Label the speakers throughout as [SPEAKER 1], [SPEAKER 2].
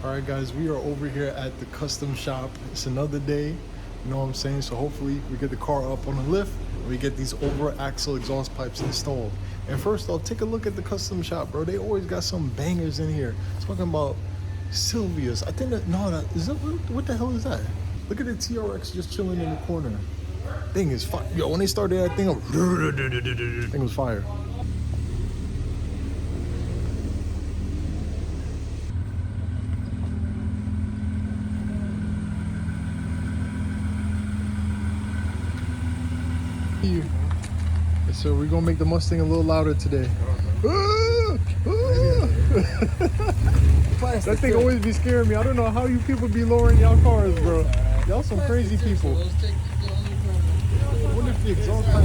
[SPEAKER 1] Alright guys, we are over here at the custom shop. It's another day, you know what I'm saying? So hopefully we get the car up on the lift and we get these over axle exhaust pipes installed. And first off, take a look at the custom shop, bro. They always got some bangers in here. Talking about Sylvia's. I think that, no, that, is that, what the hell is that? Look at the TRX just chilling in the corner. Thing is fire. Yo, when they started that thing, thing was fire. So we're gonna make the Mustang a little louder today. That thing always be scaring me. I don't know how you people be lowering y'all cars, bro. Y'all some crazy people. What if the exhaust pipe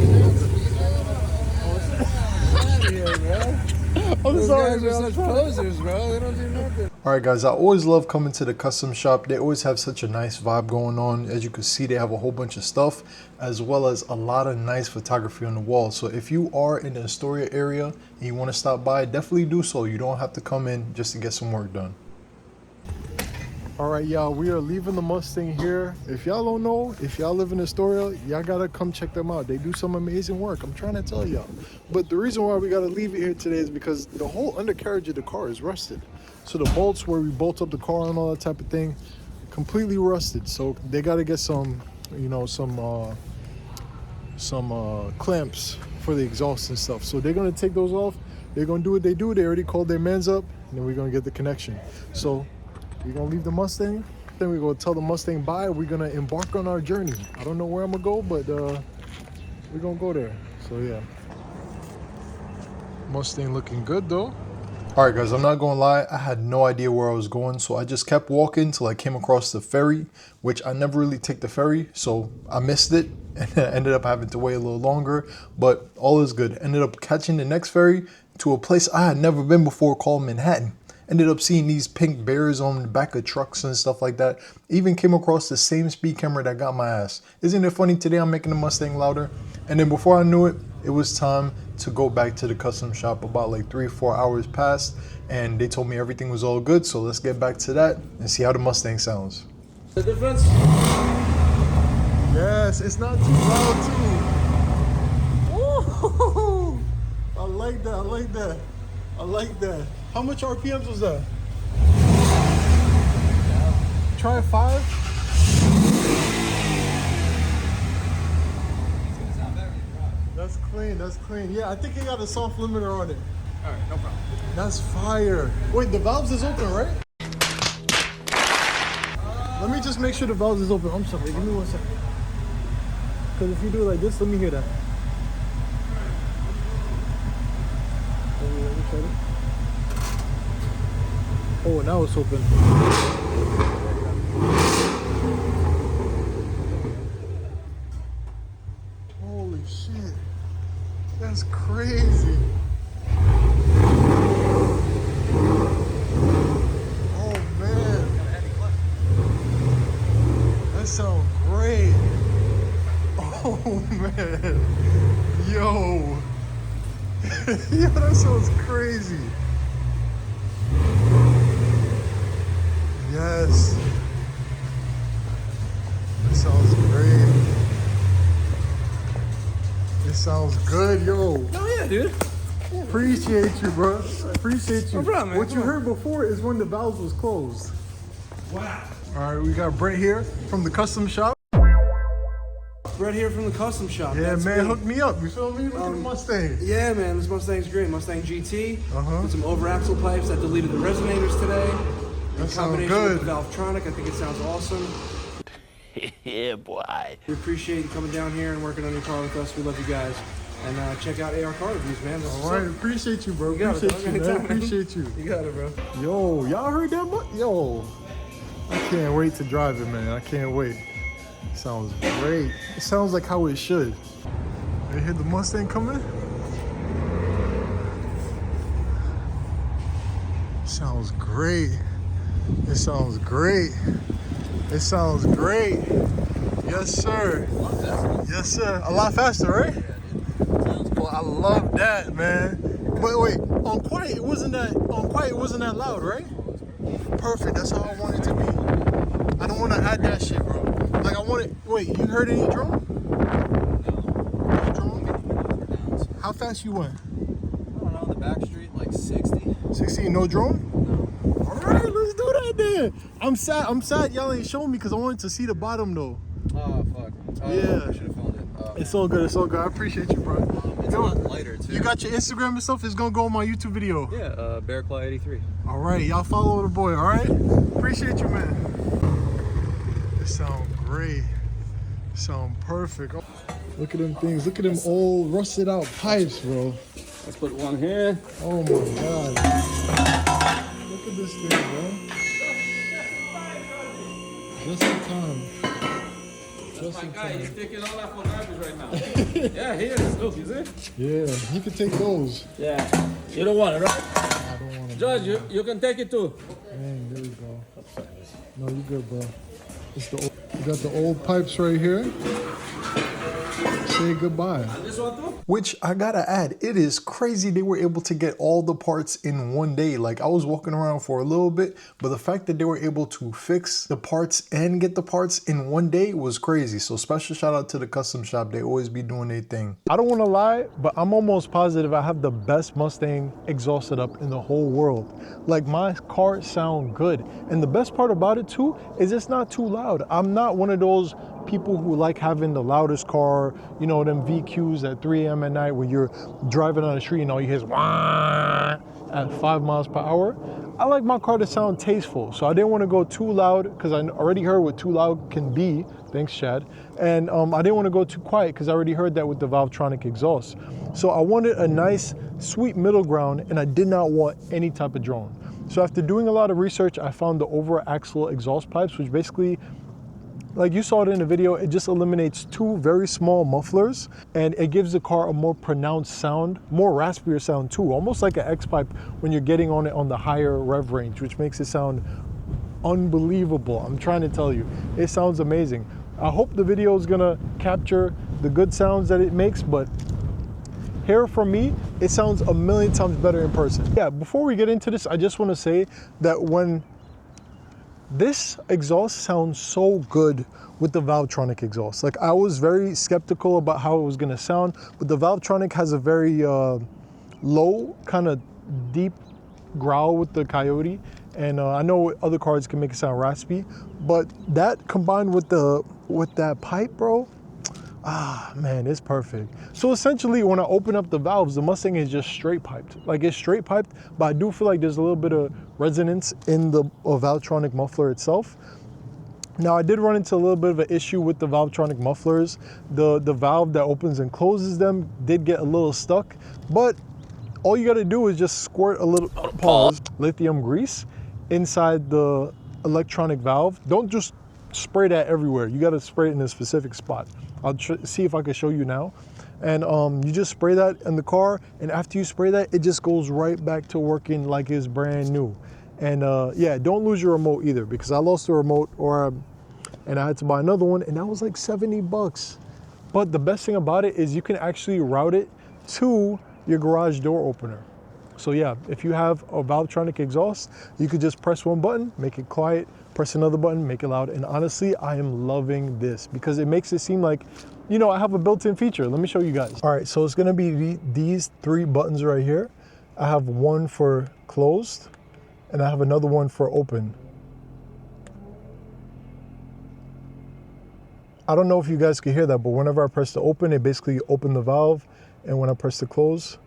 [SPEAKER 1] I'm sorry,
[SPEAKER 2] guys are such posers, bro. They don't do nothing.
[SPEAKER 1] Alright guys, I always love coming to the custom shop. They always have such a nice vibe going on. As you can see, they have a whole bunch of stuff as well as a lot of nice photography on the wall. So if you are in the Astoria area and you want to stop by, definitely do so. You don't have to come in just to get some work done. Alright y'all, we are leaving the Mustang here. If y'all don't know, if y'all live in Astoria, y'all gotta come check them out. They do some amazing work, I'm trying to tell y'all. But the reason why we gotta leave it here today is because the whole undercarriage of the car is rusted. So the bolts where we bolt up the car and all that type of thing, completely rusted. So they gotta get some, you know, some clamps for the exhaust and stuff. So they're gonna take those off. They're gonna do what they do. They already called their mans up, and then we're gonna get the connection. So we're gonna leave the Mustang, then we're gonna tell the Mustang bye. We're gonna embark on our journey. I don't know where I'm gonna go, but we're gonna go there. So yeah. Mustang looking good though. Alright guys, I'm not gonna lie, I had no idea where I was going, so I just kept walking till I came across the ferry, which I never really take the ferry, so I missed it and I ended up having to wait a little longer, but all is good. Ended up catching the next ferry to a place I had never been before called Manhattan. Ended up seeing these pink bears on the back of trucks and stuff like that. Even came across the same speed camera that got my ass. Isn't it funny? Today I'm making the Mustang louder. And then before I knew it, it was time to go back to the custom shop. About like 3 or 4 hours passed and they told me everything was all good. So let's get back to that and see how the Mustang sounds.
[SPEAKER 2] The difference?
[SPEAKER 1] Yes, it's not too loud too. Woo! I like that, I like that. I like that. How much RPMs was that? Try 5. That's clean, that's clean. Yeah, I think it got a soft limiter on it.
[SPEAKER 2] All right, no problem.
[SPEAKER 1] That's fire. Wait, the valves is open, right? Let me just make sure the valves is open. I'm sorry, give me 1 second. Because if you do it like this, let me hear that. Let me try it. Oh, now it's open. Holy shit. That's crazy. Oh man. That sounds great. Oh man. Yo. Yo, that sounds crazy. Yes. That sounds great. It sounds good, yo.
[SPEAKER 2] Oh yeah, dude.
[SPEAKER 1] Appreciate you, bro. Appreciate you.
[SPEAKER 2] No problem, man.
[SPEAKER 1] What you heard before is when the valves was closed.
[SPEAKER 2] Wow.
[SPEAKER 1] All right, we got Brent here from the custom shop.
[SPEAKER 2] Brent here from the custom shop.
[SPEAKER 1] Yeah,
[SPEAKER 2] That's
[SPEAKER 1] man,
[SPEAKER 2] me.
[SPEAKER 1] hook me up. You feel me? Look at the Mustang.
[SPEAKER 2] Yeah, man, this Mustang's great. Mustang GT. With some over axle pipes. I deleted the resonators today.
[SPEAKER 1] That
[SPEAKER 2] In
[SPEAKER 1] sounds
[SPEAKER 2] combination
[SPEAKER 1] good.
[SPEAKER 2] with the Valvetronic, I think it sounds awesome.
[SPEAKER 3] Yeah, boy.
[SPEAKER 2] We appreciate you coming down here and working on your car with us. We love you guys. And check out AR Car Reviews, man. That's
[SPEAKER 1] All right, appreciate you, bro.
[SPEAKER 2] You got it,
[SPEAKER 1] Appreciate you,
[SPEAKER 2] dog.
[SPEAKER 1] man.
[SPEAKER 2] Anytime.
[SPEAKER 1] Appreciate you.
[SPEAKER 2] You got it, bro.
[SPEAKER 1] Yo, y'all heard that? Yo, I can't wait to drive it, man. I can't wait. It sounds great. It sounds like how it should. You hear the Mustang coming? Sounds great. It sounds great. It sounds great. Yes, sir. Yes, sir. A lot faster, right? Well, I love that, man. But wait, on quiet it wasn't that loud, right? Perfect, that's how I want it to be. I don't want to add that shit, bro. Like I want it, wait, you heard any drone? No drone? How fast you went?
[SPEAKER 4] I don't know, the back street, like 60.
[SPEAKER 1] 60, no drone?
[SPEAKER 4] No.
[SPEAKER 1] All right, let's do that then. I'm sad y'all ain't showing me because I wanted to see the bottom though.
[SPEAKER 4] Oh, fuck.
[SPEAKER 1] Yeah.
[SPEAKER 4] I should have filmed it.
[SPEAKER 1] It's all good, it's all good. I appreciate you, bro.
[SPEAKER 4] It's a lot lighter, too.
[SPEAKER 1] You got your Instagram and stuff? It's gonna go on my YouTube video.
[SPEAKER 4] Yeah, BearClaw83.
[SPEAKER 1] All right, y'all follow the boy, all right? Appreciate you, man. This sound great. Sound perfect. Oh, look at them things. Look at them old rusted out pipes, bro.
[SPEAKER 4] Let's put one here.
[SPEAKER 1] Oh my God. Look at this thing, bro. Just in time. Just in time.
[SPEAKER 4] You're taking all that for garbage right now. Yeah, here. Look, you see?
[SPEAKER 1] Yeah, you can take those.
[SPEAKER 4] Yeah. You don't want it, right?
[SPEAKER 1] I don't want them.
[SPEAKER 4] George, you can take it too.
[SPEAKER 1] Man, there you go. No, you good, bro. It's the old, you got the old pipes right here. Say goodbye.
[SPEAKER 4] This one too?
[SPEAKER 1] Which I gotta add, it is crazy they were able to get all the parts in one day. Like I was walking around for a little bit, but the fact that they were able to fix the parts and get the parts in one day was crazy. So special shout out to the custom shop. They always be doing their thing. I don't wanna lie, but I'm almost positive I have the best Mustang exhaust setup in the whole world. Like my cars sound good. And the best part about it too, is it's not too loud. I'm not one of those people who like having the loudest car, you know, them VQs at 3 a.m. at night when you're driving on the street and all you hear is wah at 5 miles per hour. I like my car to sound tasteful, so I didn't want to go too loud because I already heard what too loud can be. Thanks, Chad. And I didn't want to go too quiet because I already heard that with the Valvetronic exhaust. So I wanted a nice, sweet middle ground, and I did not want any type of drone. So after doing a lot of research, I found the over-axle exhaust pipes, which basically, like you saw it in the video, it just eliminates two very small mufflers and it gives the car a more pronounced sound, more raspier sound too, almost like an X-pipe when you're getting on it on the higher rev range, which makes it sound unbelievable. I'm trying to tell you, it sounds amazing. I hope the video is gonna capture the good sounds that it makes, but here from me, it sounds a million times better in person. Yeah, before we get into this, I just wanna say that when this exhaust sounds so good with the Valvetronic exhaust. Like I was very skeptical about how it was gonna sound, but the Valvetronic has a very low, kind of deep growl with the Coyote. And I know other cars can make it sound raspy, but that combined with that pipe, bro, ah, man, it's perfect. So essentially, when I open up the valves, the Mustang is just straight piped. Like it's straight piped, but I do feel like there's a little bit of resonance in the Valvetronic muffler itself. Now, I did run into a little bit of an issue with the Valvetronic mufflers. The valve that opens and closes them did get a little stuck, but all you gotta do is just squirt a little lithium grease inside the electronic valve. Don't just spray that everywhere. You gotta spray it in a specific spot. I'll see if I can show you now. And you just spray that in the car, and after you spray that, it just goes right back to working like it's brand new. And yeah, don't lose your remote either, because I lost the remote and I had to buy another one, and that was like 70 bucks. But the best thing about it is you can actually route it to your garage door opener. So yeah, if you have a Valvetronic exhaust, you could just press one button, make it quiet, press another button, make it loud. And honestly, I am loving this because it makes it seem like, you know, I have a built-in feature. Let me show you guys. All right, so it's gonna be these three buttons right here. I have one for closed and I have another one for open. I don't know if you guys can hear that, but whenever I press the open, it basically opened the valve. And when I press the close,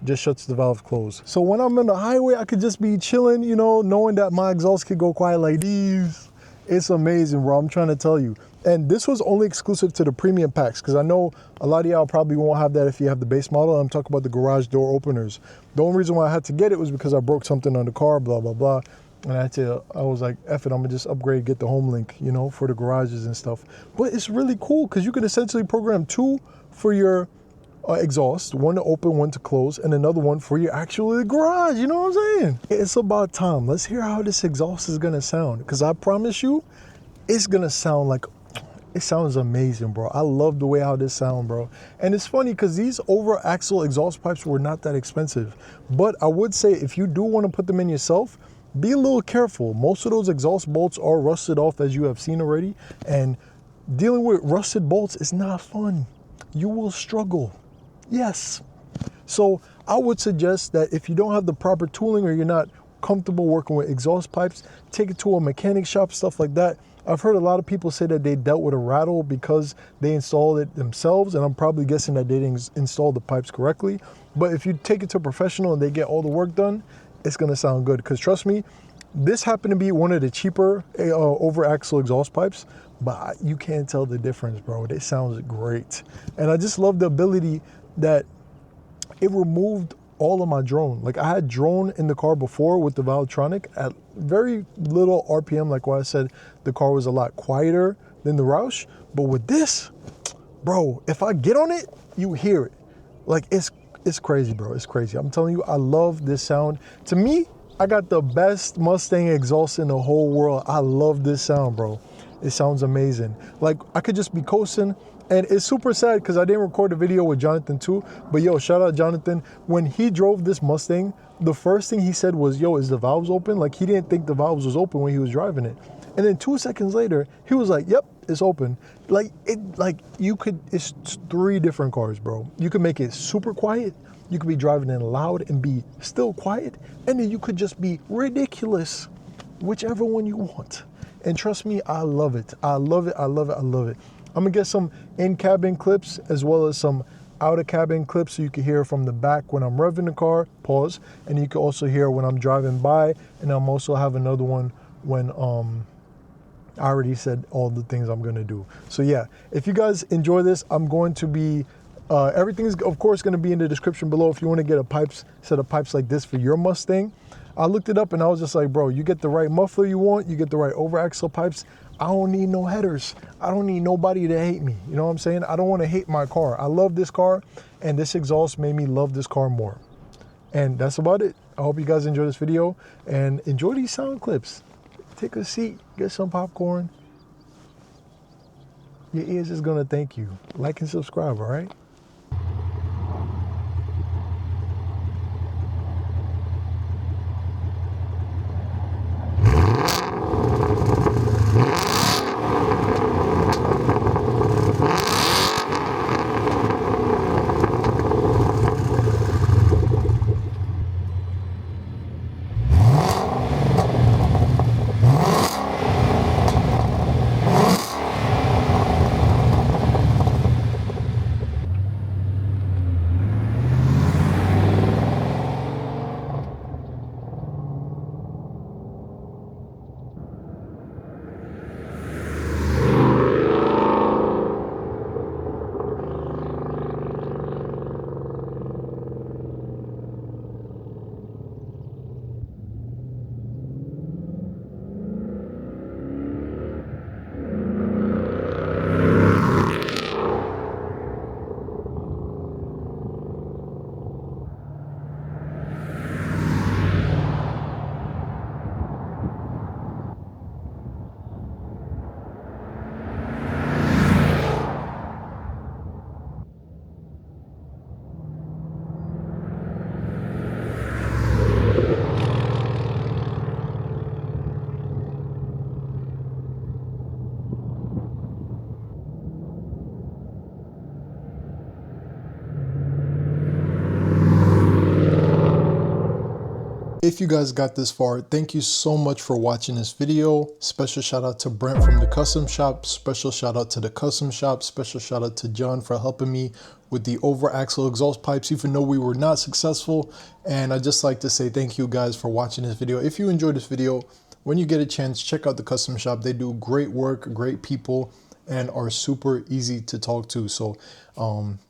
[SPEAKER 1] it just shuts the valve closed. So when I'm on the highway, I could just be chilling, you know, knowing that my exhaust could go quiet like these. It's amazing, bro, I'm trying to tell you. And this was only exclusive to the premium packs, because I know a lot of y'all probably won't have that if you have the base model. I'm talking about the garage door openers. The only reason why I had to get it was because I broke something on the car, blah, blah, blah. And I was like, F it, I'm gonna just upgrade, get the home link, you know, for the garages and stuff. But it's really cool because you can essentially program two for your exhaust, one to open, one to close, and another one for your actual garage, you know what I'm saying? It's about time. Let's hear how this exhaust is gonna sound, because I promise you, it's gonna sound like, it sounds amazing, bro. I love the way how this sound, bro. And it's funny because these over axle exhaust pipes were not that expensive, but I would say if you do want to put them in yourself, be a little careful. Most of those exhaust bolts are rusted off, as you have seen already, and dealing with rusted bolts is not fun. You will struggle. Yes. So I would suggest that if you don't have the proper tooling or you're not comfortable working with exhaust pipes, take it to a mechanic shop, stuff like that. I've heard a lot of people say that they dealt with a rattle because they installed it themselves, and I'm probably guessing that they didn't install the pipes correctly. But if you take it to a professional and they get all the work done, it's gonna sound good. Because trust me, this happened to be one of the cheaper over axle exhaust pipes, but you can't tell the difference, bro. It sounds great. And I just love the ability that it removed all of my drone. Like, I had drone in the car before with the Valvetronic at very little RPM. Like what I said, the car was a lot quieter than the Roush. But with this, bro, if I get on it, you hear it. Like, it's crazy, bro. It's crazy. I'm telling you, I love this sound. To me, I got the best Mustang exhaust in the whole world. I love this sound, bro. It sounds amazing. Like, I could just be coasting. And it's super sad because I didn't record a video with Jonathan too. But yo, shout out Jonathan. When he drove this Mustang, the first thing he said was, yo, is the valves open? Like, he didn't think the valves was open when he was driving it. And then 2 seconds later, he was like, yep, it's open. It's 3 different cars, bro. You could make it super quiet. You could be driving in loud and be still quiet. And then you could just be ridiculous, whichever one you want. And trust me, I love it. I love it, I love it, I love it. I'm gonna get some in-cabin clips as well as some out-of-cabin clips so you can hear from the back when I'm revving the car, pause, and you can also hear when I'm driving by, and I'm also have another one when I already said all the things I'm gonna do. So yeah, if you guys enjoy this, I'm going to be, everything is of course gonna be in the description below if you wanna get a set of pipes like this for your Mustang. I looked it up and I was just like, bro, you get the right muffler you want, you get the right over axle pipes. I don't need no headers. I don't need nobody to hate me. You know what I'm saying? I don't want to hate my car. I love this car, and this exhaust made me love this car more. And that's about it. I hope you guys enjoy this video and enjoy these sound clips. Take a seat, get some popcorn. Your ears is gonna thank you. Like and subscribe, all right? If you guys got this far, thank you so much for watching this video. Special shout out to Brent from the custom shop. Special shout out to the custom shop. Special shout out to John for helping me with the over axle exhaust pipes, even though we were not successful. And I'd just like to say thank you guys for watching this video. If you enjoyed this video, when you get a chance, check out the custom shop. They do great work, great people, and are super easy to talk to. So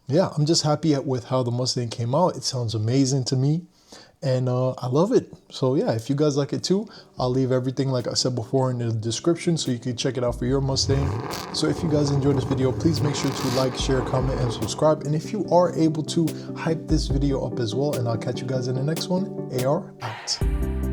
[SPEAKER 1] yeah, I'm just happy with how the Mustang came out. It sounds amazing to me. And I love it. So yeah, if you guys like it too, I'll leave everything like I said before in the description so you can check it out for your Mustang. So if you guys enjoyed this video, please make sure to like, share, comment, and subscribe. And if you are able to, hype this video up as well. And I'll catch you guys in the next one. AR out.